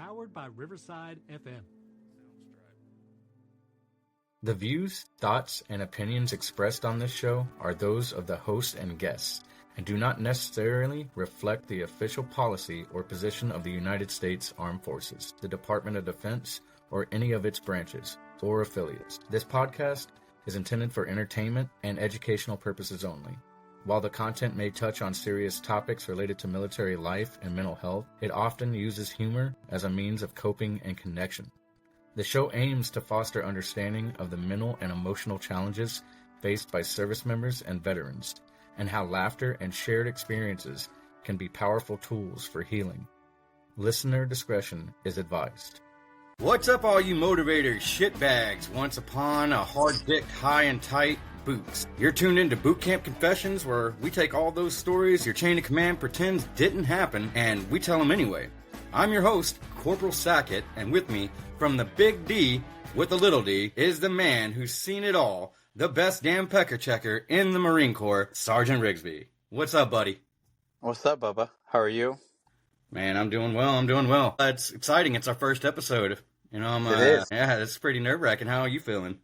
powered by Riverside FM. The views, thoughts, and opinions expressed on this show are those of the host and guests and do not necessarily reflect the official policy or position of the United States Armed Forces, the Department of Defense, or any of its branches or affiliates. This podcast is intended for entertainment and educational purposes only. While the content may touch on serious topics related to military life and mental health, it often uses humor as a means of coping and connection. The show aims to foster understanding of the mental and emotional challenges faced by service members and veterans, and how laughter and shared experiences can be powerful tools for healing. Listener discretion is advised. What's up, all you motivators, shitbags, once upon a hard-dick, high and tight boots. You're tuned into Boot Camp Confessions, where we take all those stories your chain of command pretends didn't happen, and we tell them anyway. I'm your host, Corporal Sackett, and with me, from the big D with the little d, is the man who's seen it all, the best damn pecker checker in the Marine Corps, Sergeant Rigsby. What's up, buddy? What's up, Bubba? How are you? Man, I'm doing well. It's exciting. It's our first episode. You know, It is. Yeah, it's pretty nerve-wracking. How are you feeling?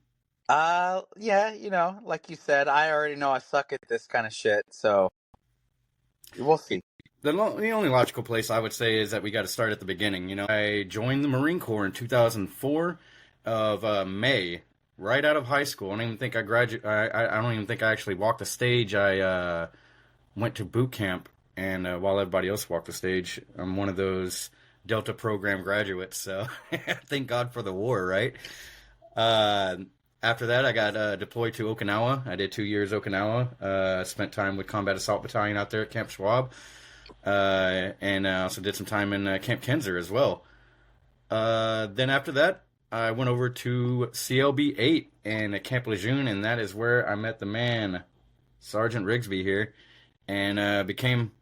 Yeah, like you said, I already know I suck at this kind of shit, so we'll see. The only logical place I would say is that we got to start at the beginning. You know, I joined the Marine Corps in 2004 of May, right out of high school. I don't even think I graduated. I don't even think I actually walked the stage. I went to boot camp, and while everybody else walked the stage, I'm one of those Delta program graduates. So thank God for the war, right? After that, I got deployed to Okinawa. I did 2 years Okinawa. Spent time with Combat Assault Battalion out there at Camp Schwab. And I also did some time in Camp Kinzer as well. Then after that, I went over to CLB 8 and at Camp Lejeune, and that is where I met the man, Sergeant Rigsby here, and became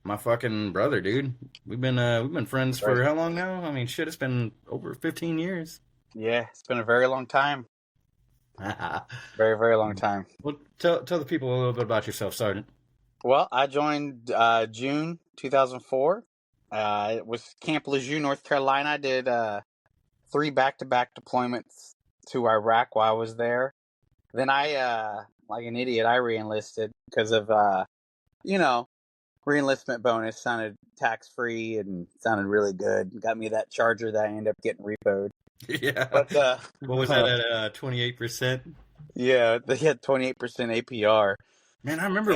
my fucking brother, dude. We've been friends for how long now? I mean, shit, it's been over 15 years. Yeah, it's been a very long time. Very, very long time. Well, tell the people a little bit about yourself, Sergeant. Well, I joined June 2004. It was Camp Lejeune, North Carolina. I did 3 back-to-back deployments to Iraq while I was there. Then I, like an idiot, I re-enlisted because of, re-enlistment bonus sounded tax-free and sounded really good. Got me that Charger that I ended up getting repoed. Yeah. But, what was that at 28%? Yeah, they had 28% APR. Man, I remember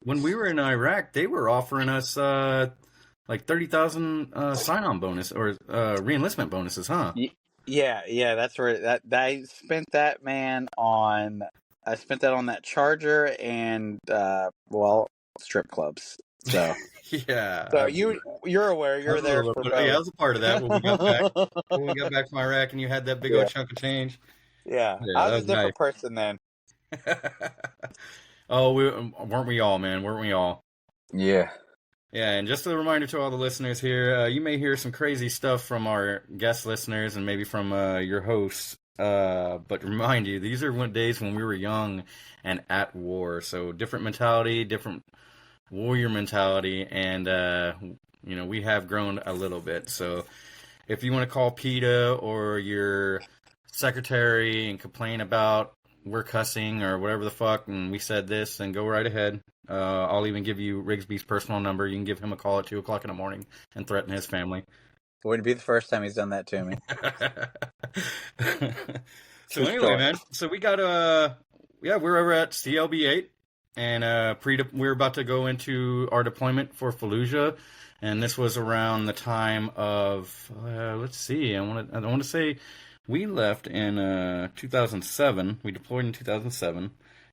when we were in Iraq, they were offering us like 30,000 sign-on bonus or re-enlistment bonuses, huh? Yeah, that's where I spent that, man, on. I spent that on that Charger and strip clubs. So yeah. So you're aware you're there for both. Yeah, I was a part of that when we got back from Iraq and you had that big old chunk of change. Yeah, I was a different person then. Oh, weren't we all, man? Weren't we all? Yeah. Yeah, and just a reminder to all the listeners here, you may hear some crazy stuff from our guest listeners and maybe from your hosts. But remind you, these are days when we were young and at war. So different mentality, different warrior mentality, and we have grown a little bit. So if you want to call PETA or your secretary and complain about we're cussing or whatever the fuck and we said this, then go right ahead. I'll even give you Rigsby's personal number. You can give him a call at 2 o'clock in the morning and threaten his family. It wouldn't be the first time he's done that to me. So anyway, man, so we got we're over at CLB 8 and we're about to go into our deployment for Fallujah, and this was around the time of let's see, I want to say we left in 2007. We deployed in 2007,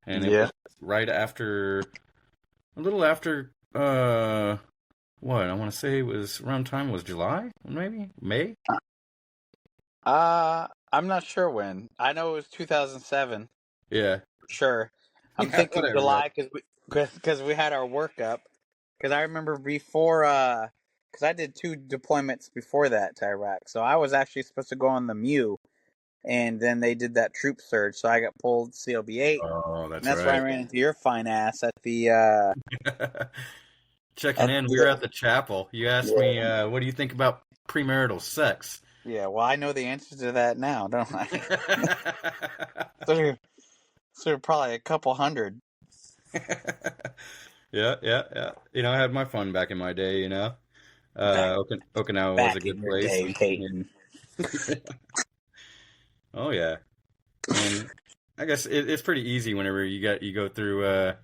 and it was right after, a little after what I want to say was around time was July, maybe May. I'm not sure when. I know it was 2007. Yeah, sure. I'm thinking July because we had our workup. Because I remember before, because I did 2 deployments before that to Iraq, so I was actually supposed to go on the MEU, and then they did that troop surge, so I got pulled CLB 8. Oh, that's right. That's why I ran into your fine ass at the. Checking in. We were at the chapel. You asked me, what do you think about premarital sex. Yeah, well, I know the answer to that now, don't I? So probably a couple hundred. Yeah. I had my fun back in my day, Okinawa was a good place. Day, Peyton. Oh yeah, and I guess it's pretty easy whenever you go through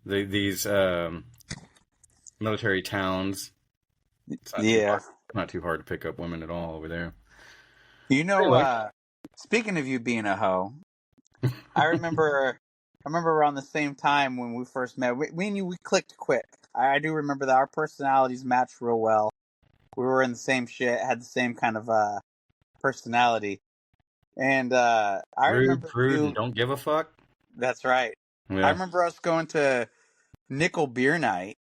these military towns. It's not too hard to pick up women at all over there. Anyway. Speaking of you being a hoe, I remember around the same time when we first met, we and you, we clicked quick. I do remember that our personalities matched real well. We were in the same shit, had the same kind of personality. And I remember prude, and don't give a fuck. That's right. Yeah. I remember us going to Nickel Beer Night.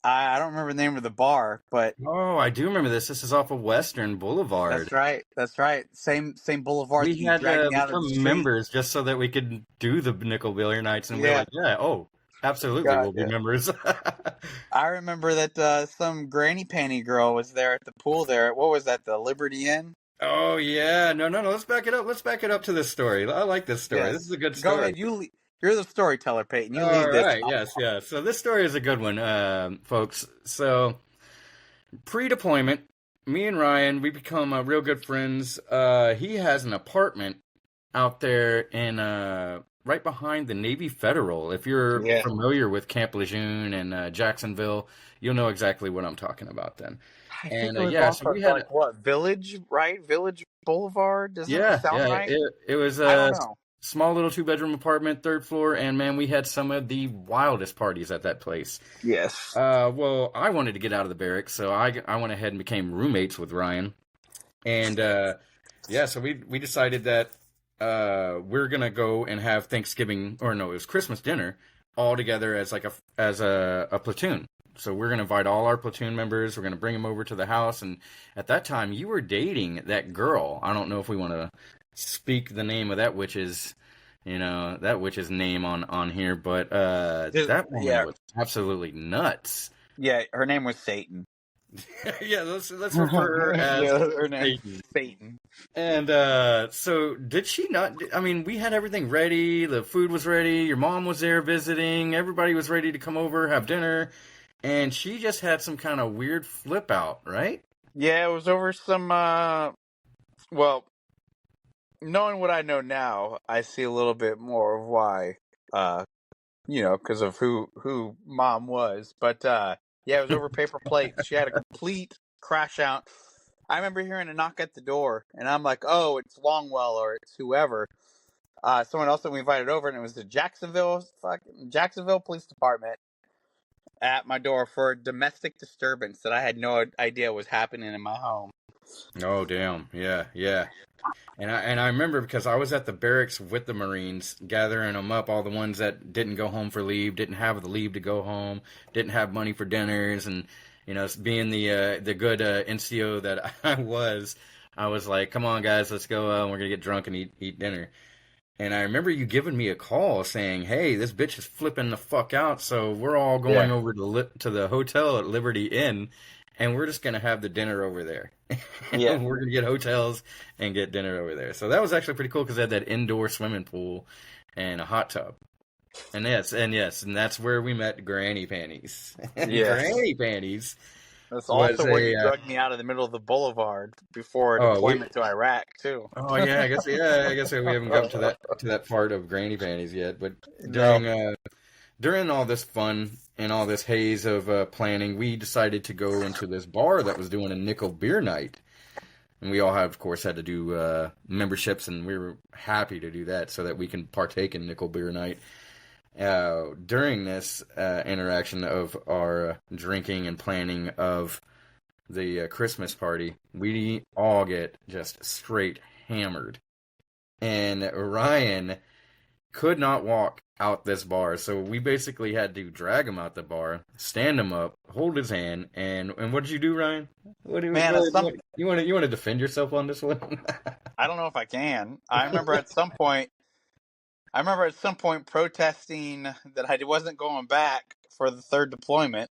I don't remember the name of the bar, but I do remember this. This is off of Western Boulevard. That's right. Same boulevard. We had to become members just so that we could do the Nickel Beer Nights, and we're like, absolutely, we'll be members. I remember that some granny panty girl was there at the pool there. What was that? The Liberty Inn. Oh yeah, no. Let's back it up. Let's back it up to this story. I like this story. Yes. This is a good story. Go ahead. You're the storyteller, Peyton. You lead this. Right. Yes. So this story is a good one, folks. So pre-deployment, me and Ryan, we become real good friends. He has an apartment out there in right behind the Navy Federal. If you're familiar with Camp Lejeune and Jacksonville, you'll know exactly what I'm talking about then. I think it was so we had what Village, right? Village Boulevard. Does that sound right? It was a small little 2-bedroom apartment, 3rd floor, and man, we had some of the wildest parties at that place. Yes. Well, I wanted to get out of the barracks, so I went ahead and became roommates with Ryan, and so we decided that we're gonna go and have Thanksgiving, or no, it was Christmas dinner all together as a platoon. So we're going to invite all our platoon members. We're going to bring them over to the house. And at that time, you were dating that girl. I don't know if we want to speak the name of that witch's, name on here, but that woman was absolutely nuts. Yeah, her name was Satan. Yeah, let's refer her as her name Satan. And so did she not? I mean, we had everything ready. The food was ready. Your mom was there visiting. Everybody was ready to come over, have dinner. And she just had some kind of weird flip out, right? Yeah, it was over some, well, knowing what I know now, I see a little bit more of why, because of who Mom was. But, it was over paper plates. She had a complete crash out. I remember hearing a knock at the door, and I'm like, oh, it's Longwell or it's whoever. Someone else that we invited over, and it was the Jacksonville Police Department. At my door for a domestic disturbance that I had no idea was happening in my home. Oh damn! Yeah. And I remember because I was at the barracks with the Marines, gathering them up, all the ones that didn't go home for leave, didn't have the leave to go home, didn't have money for dinners, and being the good NCO that I was like, come on guys, let's go. We're gonna get drunk and eat dinner. And I remember you giving me a call saying, hey, this bitch is flipping the fuck out, so we're all going over to the hotel at Liberty Inn, and we're just going to have the dinner over there. Yeah. We're going to get hotels and get dinner over there. So that was actually pretty cool because they had that indoor swimming pool and a hot tub. And yes, and that's where we met Granny Panties. Yes. Granny Panties. That's also where you drugged me out of the middle of the boulevard before deployment to Iraq too. Oh yeah, I guess we haven't gotten to that part of Granny Panties yet. But during all this fun and all this haze of planning, we decided to go into this bar that was doing a Nickel Beer Night, and we all of course had to do memberships, and we were happy to do that so that we can partake in Nickel Beer Night. During this interaction of our drinking and planning of the Christmas party, we all get just straight hammered. And Ryan could not walk out this bar, so we basically had to drag him out the bar, stand him up, hold his hand, and what did you do, Ryan? You want to defend yourself on this one? I don't know if I can. I remember at some point protesting that I wasn't going back for the 3rd deployment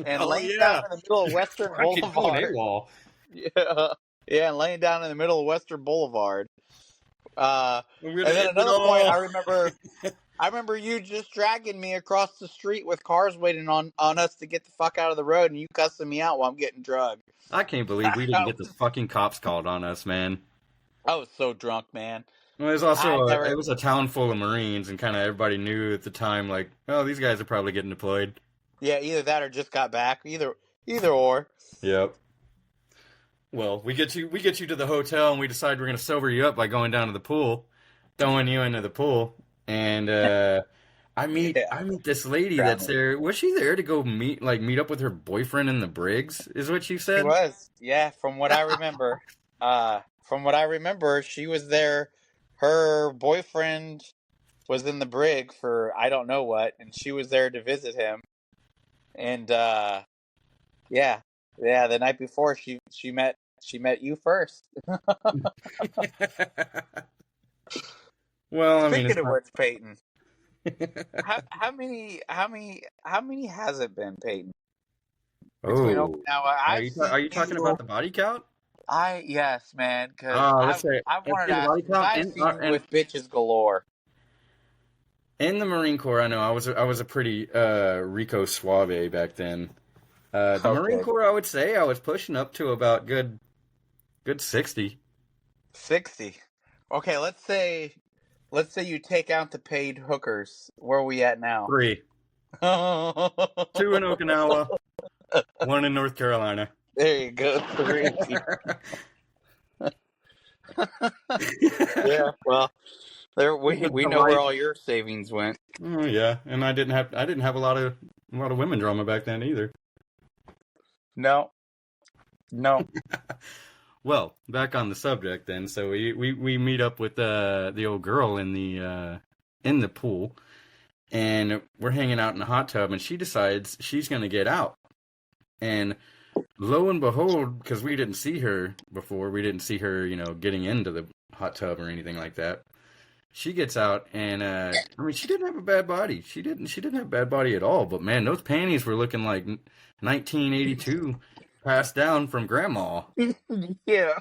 and laying down in the middle of Western Boulevard. Yeah, and laying down in the middle of Western Boulevard. And We're gonna then end it another point, all. I remember you just dragging me across the street with cars waiting on us to get the fuck out of the road, and you cussing me out while I'm getting drugged. I can't believe we didn't get the fucking cops called on us, man. I was so drunk, man. Well, it was a town full of Marines, and kind of everybody knew at the time, like, oh, these guys are probably getting deployed. Yeah, either that or just got back. Either or. Yep. Well, we get you to the hotel, and we decide we're gonna sober you up by going down to the pool, throwing you into the pool, and I meet this lady that's there. Was she there to go meet up with her boyfriend in the Briggs? Is what she said. She was. Yeah, from what I remember. She was there. Her boyfriend was in the brig for I don't know what, and she was there to visit him. And yeah, the night before she met you first. Well, Speaking of which, Peyton, how many has it been, Peyton? Oh, Now, are you talking about the body count? Yes, man, because I wanted to ask, I've seen you with bitches galore. In the Marine Corps, I know I was a pretty Rico Suave back then. The Marine Corps, I would say I was pushing up to about good 60. 60. Okay, let's say you take out the paid hookers. Where are we at now? 3. 2 in Okinawa, 1 in North Carolina. There you go. 3. Yeah, well, there we know where all your savings went. Oh yeah, and I didn't have a lot of women drama back then either. No. Well, back on the subject then. So we meet up with the old girl in the pool, and we're hanging out in the hot tub, and she decides she's gonna get out. And lo and behold, because we didn't see her before, we didn't see her, getting into the hot tub or anything like that. She gets out, and she didn't have a bad body. She didn't have a bad body at all. But man, those panties were looking like 1982 passed down from grandma. Yeah,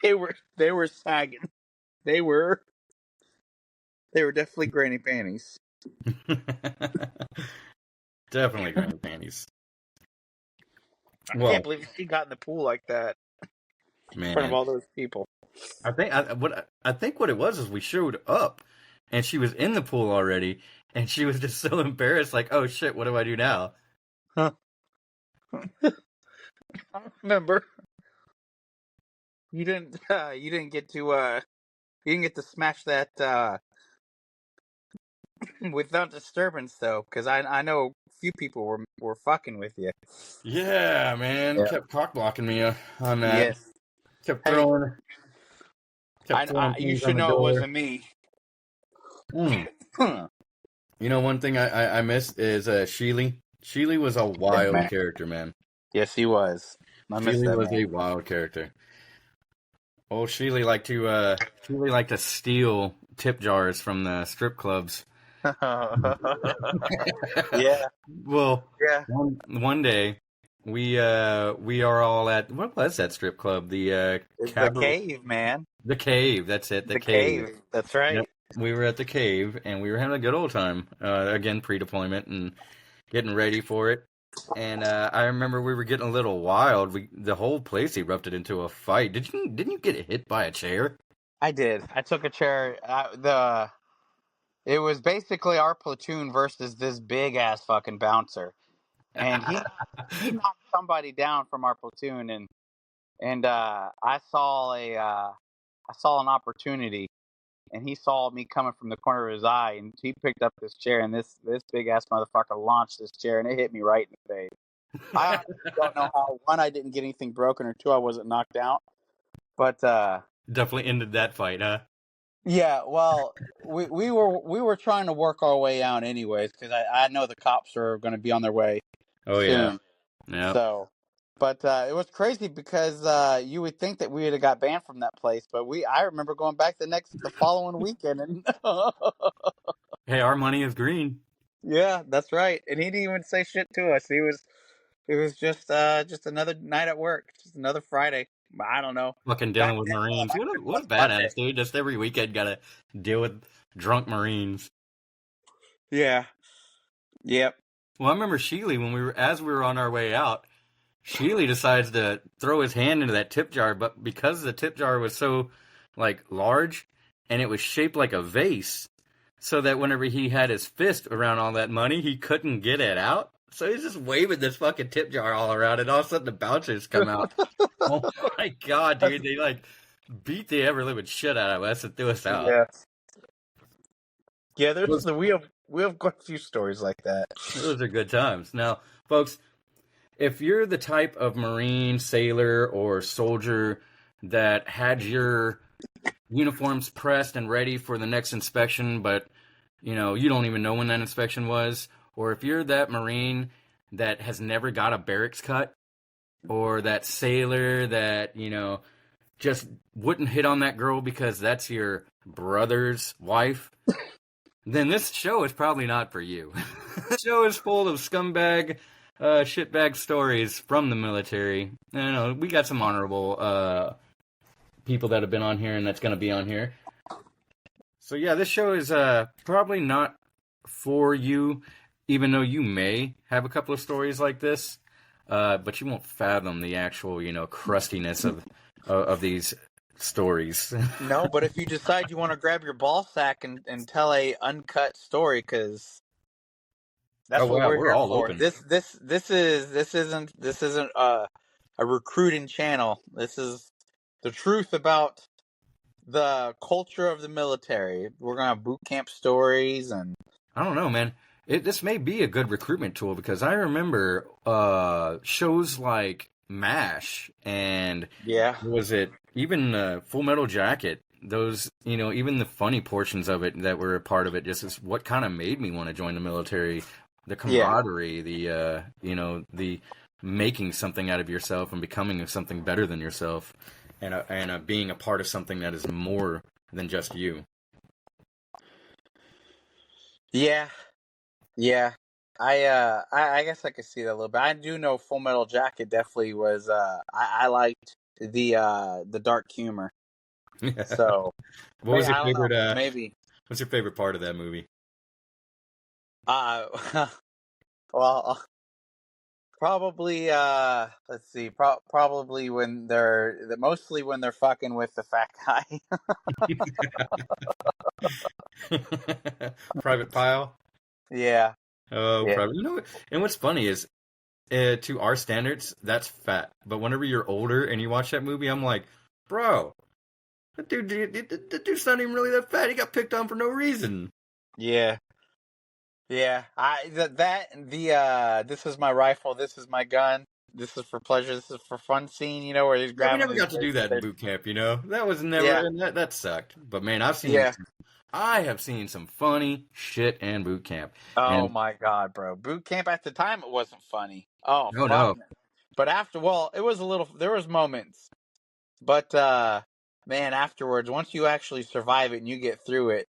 they were sagging. They were definitely granny panties. Definitely granny panties. I can't believe she got in the pool like that, man, in front of all those people. I think what it was is we showed up, and she was in the pool already, and she was just so embarrassed, like, oh shit, what do I do now? Huh. I remember you didn't get to smash that without disturbance though, because I know a few people were fucking with you. Yeah, man, Yeah. kept cock blocking me on that. Yes, Kept throwing. You should know it wasn't me. One thing I missed is Sheely. Sheely was a wild character, man. Yes, he was. Sheely was a wild character. Oh, Sheely liked to steal tip jars from the strip clubs. Yeah. Well, yeah. One day we are all at, what was that strip club? The Cave, man. The Cave. That's it. The Cave. That's right. Yep. We were at the Cave, and we were having a good old time. Again, pre-deployment and getting ready for it. And I remember we were getting a little wild. The whole place erupted into a fight. Didn't you get hit by a chair? I did. I took a chair. It was basically our platoon versus this big ass fucking bouncer, and he knocked somebody down from our platoon, and I saw an opportunity, and he saw me coming from the corner of his eye, and he picked up this chair, and this big ass motherfucker launched this chair, and it hit me right in the face. I honestly don't know how. 1, I didn't get anything broken, or 2, I wasn't knocked out. But definitely ended that fight, huh? Yeah, well, we were trying to work our way out anyways, because I know the cops are going to be on their way. Oh soon. Yeah. So, but it was crazy because you would think that we would have got banned from that place, but I remember going back the following weekend, and hey, our money is green. Yeah, that's right. And he didn't even say shit to us. It was just another night at work, just another Friday. I don't know. Fucking Back dealing with then, Marines. my What trip a was badass, dude. Just every weekend gotta deal with drunk Marines. Yeah. Yep. Well, I remember Sheely when we were on our way out. Sheely decides to throw his hand into that tip jar, but because the tip jar was so like large and it was shaped like a vase, so that whenever he had his fist around all that money, he couldn't get it out. So he's just waving this fucking tip jar all around, and all of a sudden the bouncers come out. Oh my god, dude! They like beat the ever living shit out of us and threw us out. Yeah. Yeah. We have quite a few stories like that. Those are good times. Now, folks, if you're the type of Marine, sailor, or soldier that had your uniforms pressed and ready for the next inspection, but you don't even know when that inspection was, or if you're that Marine that has never got a barracks cut, or that sailor that just wouldn't hit on that girl because that's your brother's wife, then this show is probably not for you. This show is full of scumbag, shitbag stories from the military. We got some honorable people that have been on here and that's going to be on here. So yeah, this show is probably not for you, even though you may have a couple of stories like this, but you won't fathom the actual, crustiness of these stories. No, but if you decide you want to grab your ball sack and tell a uncut story, because that's what we're here all for. open. This isn't a recruiting channel. This is the truth about the culture of the military. We're gonna have boot camp stories, and I don't know, man. This may be a good recruitment tool because I remember shows like MASH and was it even Full Metal Jacket? Those, even the funny portions of it that were a part of it, just is what kind of made me want to join the military. The camaraderie, the making something out of yourself and becoming something better than yourself, and being a part of something that is more than just you. Yeah. I guess I could see that a little bit. I do know Full Metal Jacket definitely was. I liked the dark humor. So, what was your favorite? Maybe. What's your favorite part of that movie? Well, probably. Let's see. Probably mostly when they're fucking with the fat guy. Private Pile. Yeah. Oh, yeah. Probably. And what's funny is, to our standards, that's fat. But whenever you're older and you watch that movie, I'm like, bro, that dude's not even really that fat. He got picked on for no reason. Yeah. Yeah. This is my rifle. This is my gun. This is for pleasure. This is for fun scene. Where he's grabbing. We never got to do that in boot camp. That was never. Yeah. That sucked. But man, I have seen some funny shit in boot camp. Oh my god, bro! Boot camp at the time it wasn't funny. Oh no. But it was a little. There was moments, but man, afterwards, once you actually survive it and you get through it,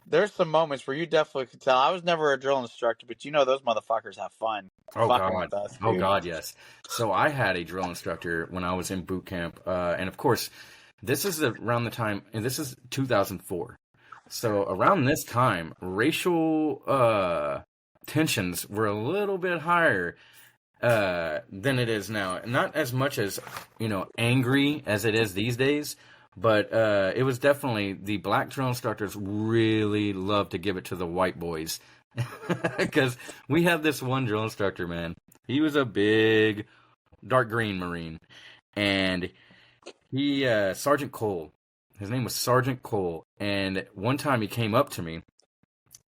there's some moments where you definitely could tell. I was never a drill instructor, but those motherfuckers have fun. Oh god, with us, oh god, yes. So I had a drill instructor when I was in boot camp, and of course. This is around the time, and this is 2004. So around this time, racial tensions were a little bit higher than it is now. Not as much as, angry as it is these days, but it was definitely, the black drill instructors really loved to give it to the white boys. Because we had this one drill instructor, man. He was a big dark green Marine. And he, Sergeant Cole, his name was Sergeant Cole, and one time he came up to me,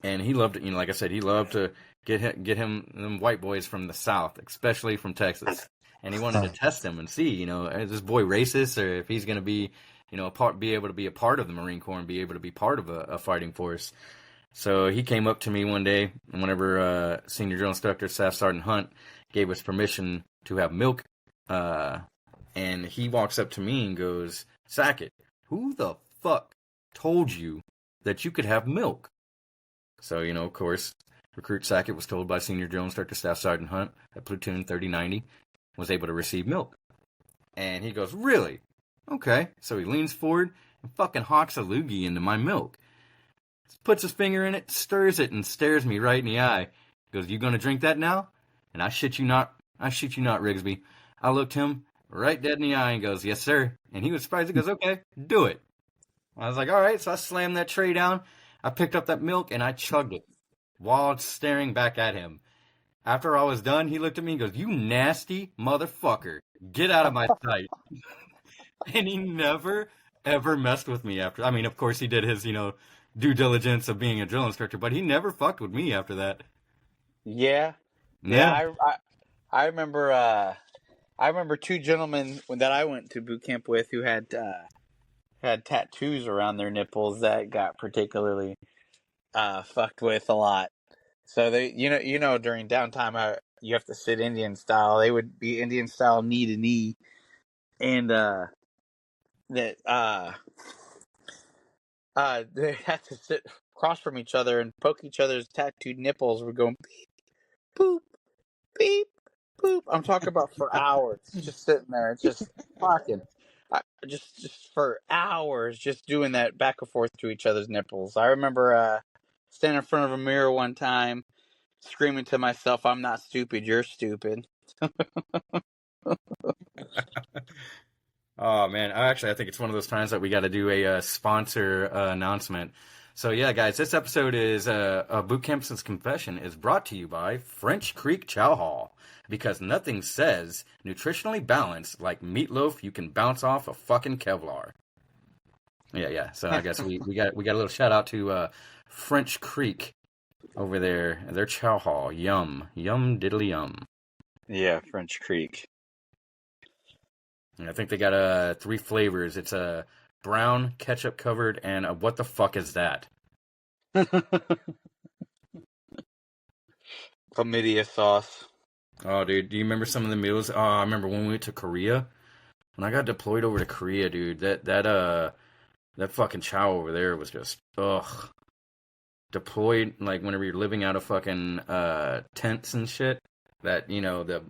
and he loved it, like I said, he loved to get him them white boys from the South, especially from Texas, and he wanted to test him and see, is this boy racist, or if he's going to be, be able to be a part of the Marine Corps and be able to be part of a fighting force. So he came up to me one day, and whenever Senior Drill Instructor Staff Sergeant Hunt gave us permission to have milk, and he walks up to me and goes, Sackett, who the fuck told you that you could have milk? So, of course, Recruit Sackett was told by Senior Drill Instructor Staff Sergeant Hunt that Platoon 3090 was able to receive milk. And he goes, really? Okay. So he leans forward and fucking hawks a loogie into my milk. Puts his finger in it, stirs it, and stares me right in the eye. He goes, you gonna drink that now? And I shit you not, Rigsby. I looked him right dead in the eye and goes, yes, sir. And he was surprised. He goes, okay, do it. I was like, all right. So I slammed that tray down. I picked up that milk and I chugged it while staring back at him. After I was done, he looked at me and goes, you nasty motherfucker. Get out of my sight. And he never, ever messed with me after. I mean, of course, he did his, due diligence of being a drill instructor, but he never fucked with me after that. Yeah. I remember. I remember two gentlemen that I went to boot camp with who had tattoos around their nipples that got particularly fucked with a lot. So they, during downtime, you have to sit Indian style. They would be Indian style knee to knee, and they had to sit across from each other and poke each other's tattooed nipples. We're going beep, boop, beep, boop. I'm talking about for hours, just sitting there, just fucking, just for hours, just doing that back and forth to each other's nipples. I remember standing in front of a mirror one time, screaming to myself, "I'm not stupid, you're stupid." Oh, man. I think it's one of those times that we got to do a sponsor announcement. So, yeah, guys, this episode is a Boot Camp's Confession is brought to you by French Creek Chow Hall. Because nothing says nutritionally balanced like meatloaf you can bounce off a fucking Kevlar. Yeah. So I guess we got a little shout out to French Creek over there. Their Chow Hall. Yum diddly yum. Yeah, French Creek. I think they got 3 flavors. It's a brown, ketchup covered, and a what the fuck is that? Chlamydia sauce. Oh, dude, do you remember some of the meals? Oh, I remember when we went to Korea. When I got deployed over to Korea, dude, that fucking chow over there was just ugh. Deployed like whenever you're living out of fucking tents and shit. That the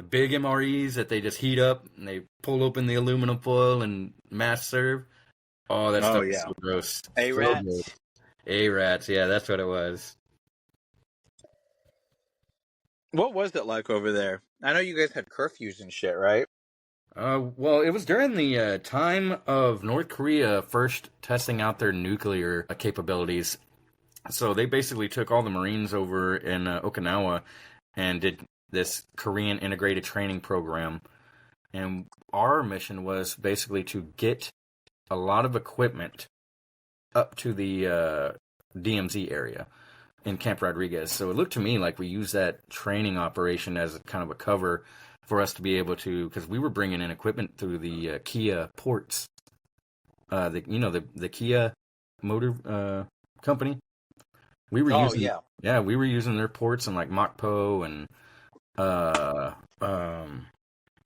big MREs that they just heat up and they pull open the aluminum foil and mass serve. Oh, that stuff is so gross. A-Rats. A-Rats, yeah, that's what it was. What was it like over there? I know you guys had curfews and shit, right? Well, it was during the time of North Korea first testing out their nuclear capabilities. So they basically took all the Marines over in Okinawa and did this Korean integrated training program. And our mission was basically to get a lot of equipment up to the DMZ area in Camp Rodriguez. So it looked to me like we used that training operation as kind of a cover for us to be able to, because we were bringing in equipment through the Kia ports. The Kia motor company. We were we were using their ports in like Mokpo and trying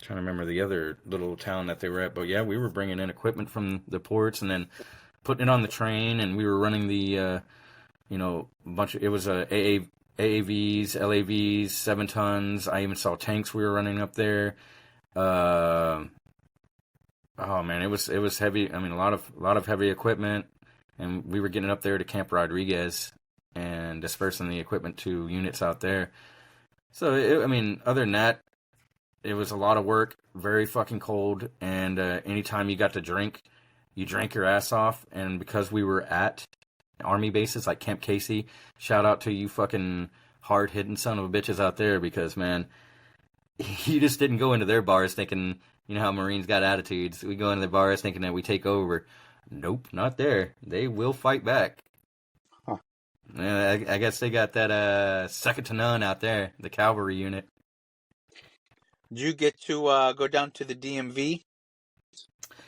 to remember the other little town that they were at, but yeah, we were bringing in equipment from the ports and then putting it on the train, and we were running the bunch of, it was AAVs, LAVs, 7 tons. I even saw tanks we were running up there. Oh man, it was heavy. I mean, a lot of heavy equipment, and we were getting up there to Camp Rodriguez and dispersing the equipment to units out there. So, other than that, it was a lot of work, very fucking cold, and anytime you got to drink, you drank your ass off. And because we were at Army bases like Camp Casey, shout out to you fucking hard-hitting son of a bitches out there, because, man, you just didn't go into their bars thinking, how Marines got attitudes. We go into the bars thinking that we take over. Nope, not there. They will fight back. Huh. I guess they got that second to none out there, the cavalry unit. Did you get to go down to the DMV?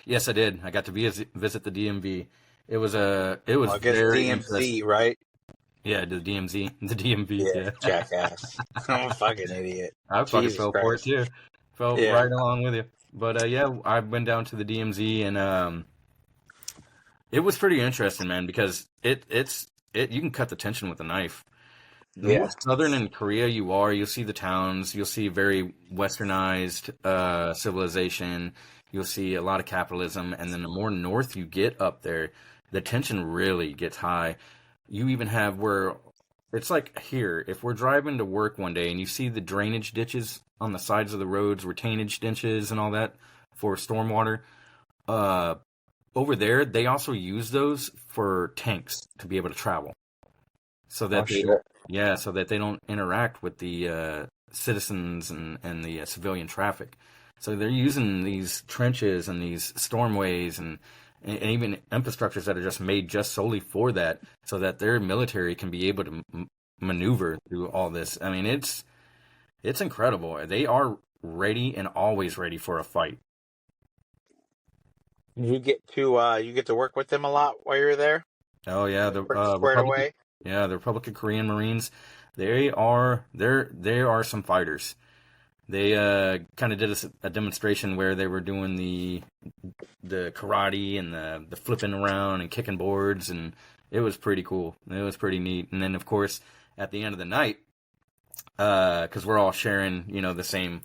Yes, I did. I got to visit the DMV. It was very DMZ, right? Yeah, the DMZ, the DMV. Yeah. Jackass. I'm a fucking idiot. I fucking fell for it too. Fell right along with you. But I went down to the DMZ, and it was pretty interesting, man, because you can cut the tension with a knife. The more southern in Korea you are, you'll see the towns, you'll see very westernized civilization, you'll see a lot of capitalism, and then the more north you get up there, the tension really gets high. You even have where it's like here, if we're driving to work one day and you see the drainage ditches on the sides of the roads, retainage ditches and all that for stormwater, over there they also use those for tanks to be able to travel. So that so that they don't interact with the citizens and the civilian traffic. So they're using these trenches and these stormways and even infrastructures that are just made just solely for that, so that their military can be able to maneuver through all this. I mean, it's incredible. They are ready and always ready for a fight. You get to work with them a lot while you're there. Oh yeah, the squared away. Yeah, the Republic of Korean Marines, they are some fighters. They kind of did a demonstration where they were doing the karate and the flipping around and kicking boards, and it was pretty cool. It was pretty neat. And then of course at the end of the night, because we're all sharing the same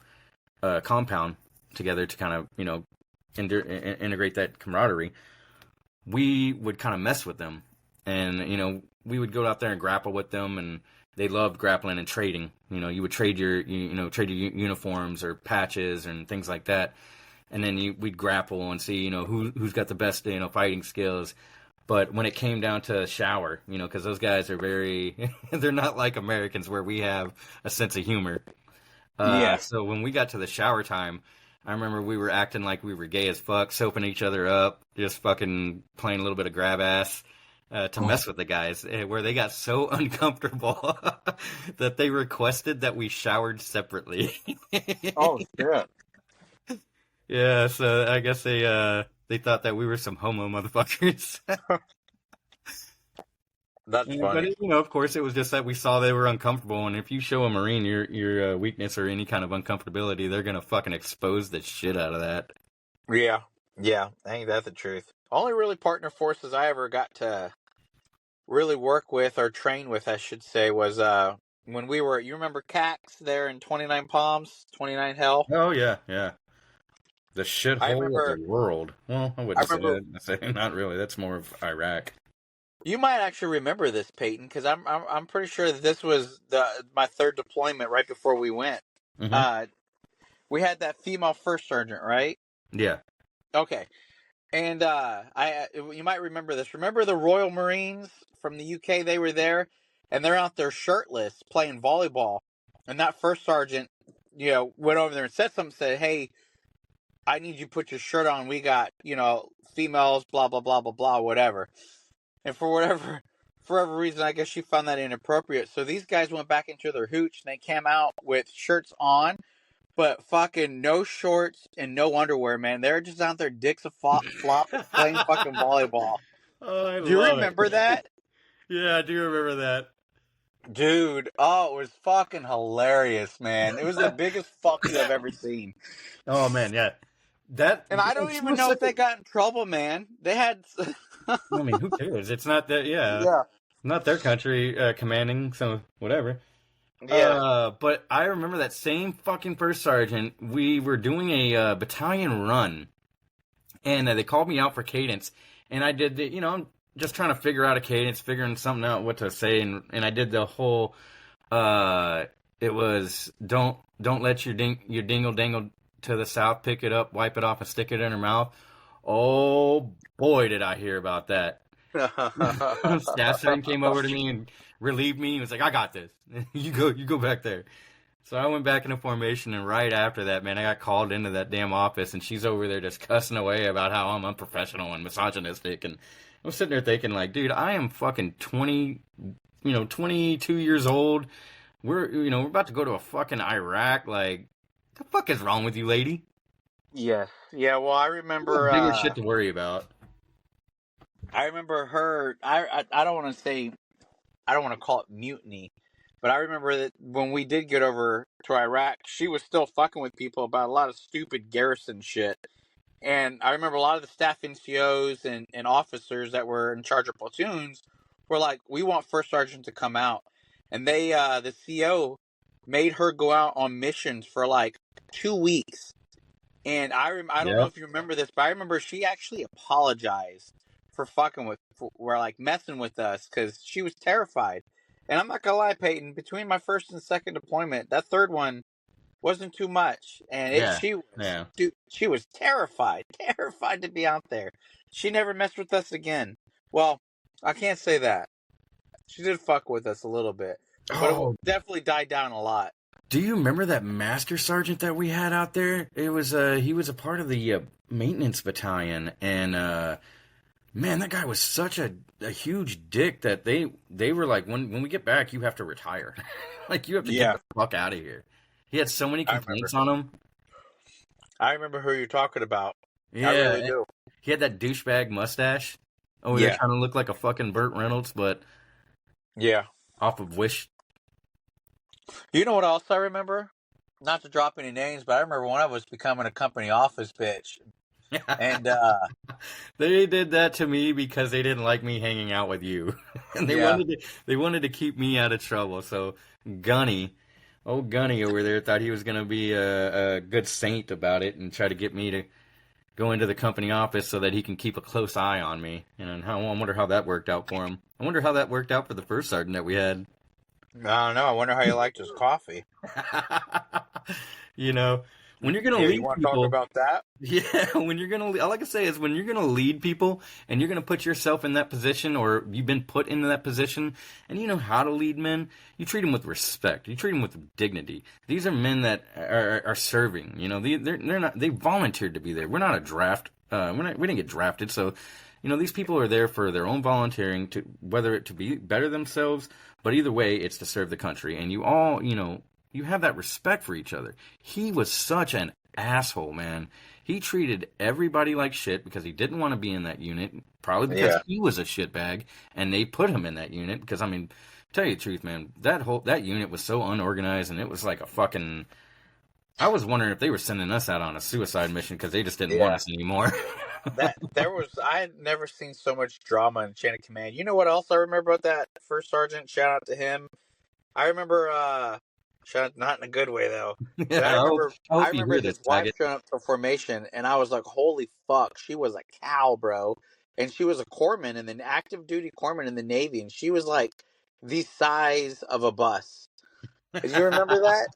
compound together to kind of integrate that camaraderie, we would kind of mess with them, and we would go out there and grapple with them, and they loved grappling and trading. You would trade your uniforms or patches and things like that, and then we'd grapple and see who's got the best fighting skills. But when it came down to shower, because those guys are very they're not like Americans where we have a sense of humor. So when we got to the shower time, I remember we were acting like we were gay as fuck, soaping each other up, just fucking playing a little bit of grab ass. To mess with the guys, where they got so uncomfortable that they requested that we showered separately. Oh shit! Yeah, so I guess they thought that we were some homo motherfuckers. That's funny. But of course, it was just that we saw they were uncomfortable, and if you show a Marine your weakness or any kind of uncomfortability, they're gonna fucking expose the shit out of that. Yeah, I think that's the truth. Only really partner forces I ever got to really work with or train with, I should say, was when we were. You remember CAX there in 29 Palms, 29 Hell? Oh yeah. The shithole of the world. Well, I wouldn't say that. Not really. That's more of Iraq. You might actually remember this, Peyton, because I'm pretty sure that this was my third deployment right before we went. Mm-hmm. We had that female first sergeant, right? Yeah. Okay. And you might remember this. Remember the Royal Marines from the UK? They were there, and they're out there shirtless playing volleyball. And that first sergeant, went over there and said something. Said, "Hey, I need you to put your shirt on. We got, females, blah blah blah blah blah, whatever." And for whatever reason, I guess she found that inappropriate. So these guys went back into their hooch, and they came out with shirts on, but fucking no shorts and no underwear, man. They're just out there dicks flop playing fucking volleyball. Oh, do you remember that? Yeah, I do remember that. Dude, it was fucking hilarious, man. It was the biggest fuck you I've ever seen. Oh, man, yeah. And I don't even know if they got in trouble, man. They had... I mean, who cares? It's not that, yeah. Not their country commanding, so whatever. Yeah. But I remember that same fucking first sergeant, we were doing a battalion run, and they called me out for cadence, and I did the, I'm just trying to figure out a cadence, figuring something out what to say, and I did the whole, it was, don't let your dingle dangle to the south, pick it up, wipe it off, and stick it in her mouth. Oh, boy, did I hear about that. Staff sergeant came over to me and relieved me. He was like, "I got this. You go back there." So I went back into formation, and right after that, man, I got called into that damn office, and she's over there just cussing away about how I'm unprofessional and misogynistic, and I'm sitting there thinking, like, dude, I am fucking 22 years old. We're about to go to a fucking Iraq. Like, the fuck is wrong with you, lady? Yes. Yeah, well, I remember... bigger shit to worry about. I remember her... I don't want to say... I don't want to call it mutiny, but I remember that when we did get over to Iraq, she was still fucking with people about a lot of stupid garrison shit. And I remember a lot of the staff NCOs and officers that were in charge of platoons were like, "We want first sergeant to come out." and they the CO made her go out on missions for like 2 weeks. And I don't know if you remember this, but I remember she actually apologized for messing with us because she was terrified. And I'm not gonna lie, Peyton, between my first and second deployment, that third one wasn't too much, and she was terrified, terrified to be out there. She never messed with us again. Well, I can't say that. She did fuck with us a little bit, but it definitely died down a lot. Do you remember that master sergeant that we had out there? It was he was a part of the maintenance battalion, and man, that guy was such a huge dick that they were like, when we get back, you have to retire. Like, you have to get the fuck out of here. He had so many complaints on him. I remember who you're talking about. Yeah, I really do. He had that douchebag mustache. Oh, yeah, trying to look like a fucking Burt Reynolds, but off of Wish. You know what else I remember? Not to drop any names, but I remember when I was becoming a company office bitch. And they did that to me because they didn't like me hanging out with you. And they wanted to keep me out of trouble. So Gunny over there thought he was going to be a good saint about it and try to get me to go into the company office so that he can keep a close eye on me. And I wonder how that worked out for him. I wonder how that worked out for the first sergeant that we had. I don't know. I wonder how you liked his coffee. You know, when you're going to lead you want to people, talk about that? Yeah, when you're going to, all I can say is when you're going to lead people and you're going to put yourself in that position, or you've been put into that position, and you know how to lead men, you treat them with respect. You treat them with dignity. These are men that are serving. You know, they're not, they volunteered to be there. We're not a draft. We didn't get drafted, so. You know, these people are there for their own volunteering, to whether it to be better themselves, but either way, it's to serve the country. And you all, you know, you have that respect for each other. He was such an asshole, man. He treated everybody like shit because he didn't want to be in that unit, probably because he was a shitbag, and they put him in that unit because, I mean, tell you the truth, man, that unit was so unorganized, and it was like a fucking... I was wondering if they were sending us out on a suicide mission because they just didn't want us anymore. I had never seen so much drama in Chain of Command. You know what else I remember about that first sergeant? Shout out to him. I remember, not in a good way though. Yeah, I remember his wife showing up for formation, and I was like, "Holy fuck!" She was a cow, bro, and she was a corpsman and an active duty corpsman in the Navy, and she was like the size of a bus. Do you remember that?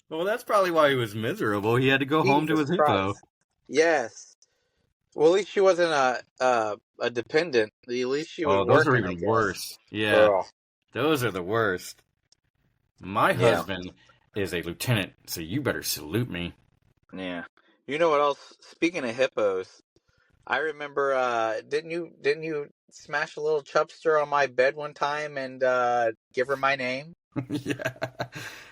Well, that's probably why he was miserable. He had to go home to his hippo. Yes. Well, at least she wasn't a dependent. At least she was those working, are even worse. Yeah, those are the worst. My husband is a lieutenant, so you better salute me. Yeah. You know what else? Speaking of hippos, I remember. Didn't you smash a little chubster on my bed one time and give her my name?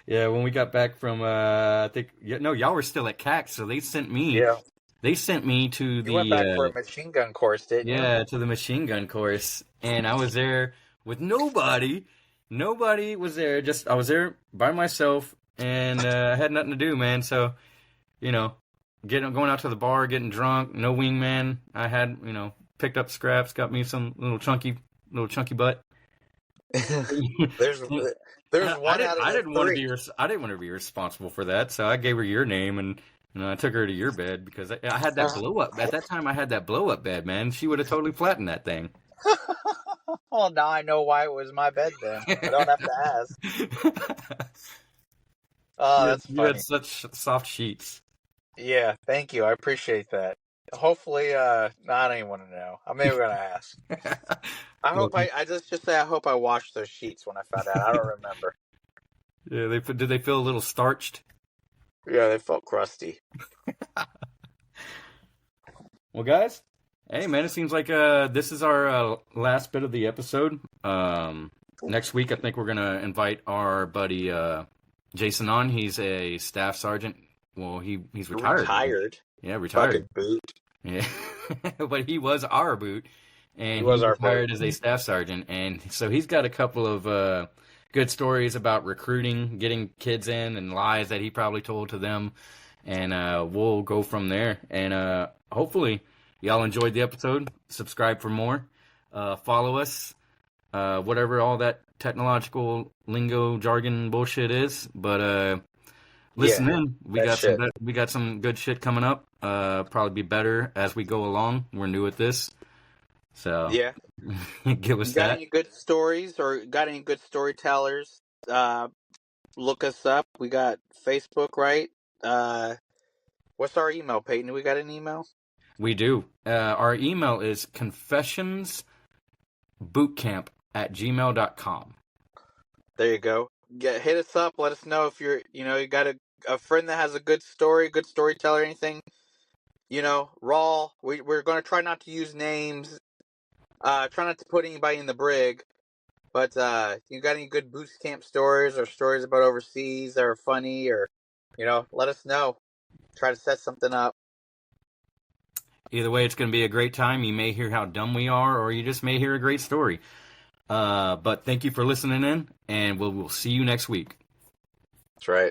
Yeah. When we got back from, I think, y'all were still at CAC, so they sent me. Yeah. They sent me to the... You went back for a machine gun course, didn't you? Yeah, to the machine gun course. And I was there with nobody. Nobody was there. I was there by myself, and I had nothing to do, man. So, you know, going out to the bar, getting drunk, no wingman. I had, you know, picked up scraps, got me some little chunky butt. There's one out of I didn't want to be responsible for that, so I gave her your name, and I took her to your bed because I had that blow up. At that time, I had that blow up bed, man. She would have totally flattened that thing. Well, now I know why it was my bed then. I don't have to ask. Oh, that's funny. You had such soft sheets. Yeah, thank you. I appreciate that. Hopefully, I don't even want to know. I'm never going to ask. I hope I just say I hope I washed those sheets when I found out. I don't remember. Yeah, did they feel a little starched? Yeah, they felt crusty. Well, guys, hey, man, it seems like this is our last bit of the episode. Next week, I think we're going to invite our buddy Jason on. He's a staff sergeant. Well, he's retired. Retired? Yeah, retired. Fucking boot. Yeah, but he was our boot. And he was retired as a staff sergeant. And so he's got a couple of good stories about recruiting, getting kids in, and lies that he probably told to them. And we'll go from there. And hopefully y'all enjoyed the episode. Subscribe for more. Follow us. Whatever all that technological lingo jargon bullshit is, but listen in. We got some good shit coming up. Probably be better as we go along. We're new at this, so Yeah. give us Got that. any good stories or got any good storytellers? Look us up. We got Facebook, right? What's our email, Peyton? We got an email? We do. Our email is confessionsbootcamp@gmail.com. There you go. Hit us up. Let us know if you got a friend that has a good story, good storyteller, anything. Raw. We're going to try not to use names. Try not to put anybody in the brig. But you got any good boot camp stories or stories about overseas that are funny, or let us know. Try to set something up. Either way, it's going to be a great time. You may hear how dumb we are, or you just may hear a great story. But thank you for listening in, and we'll see you next week. That's right.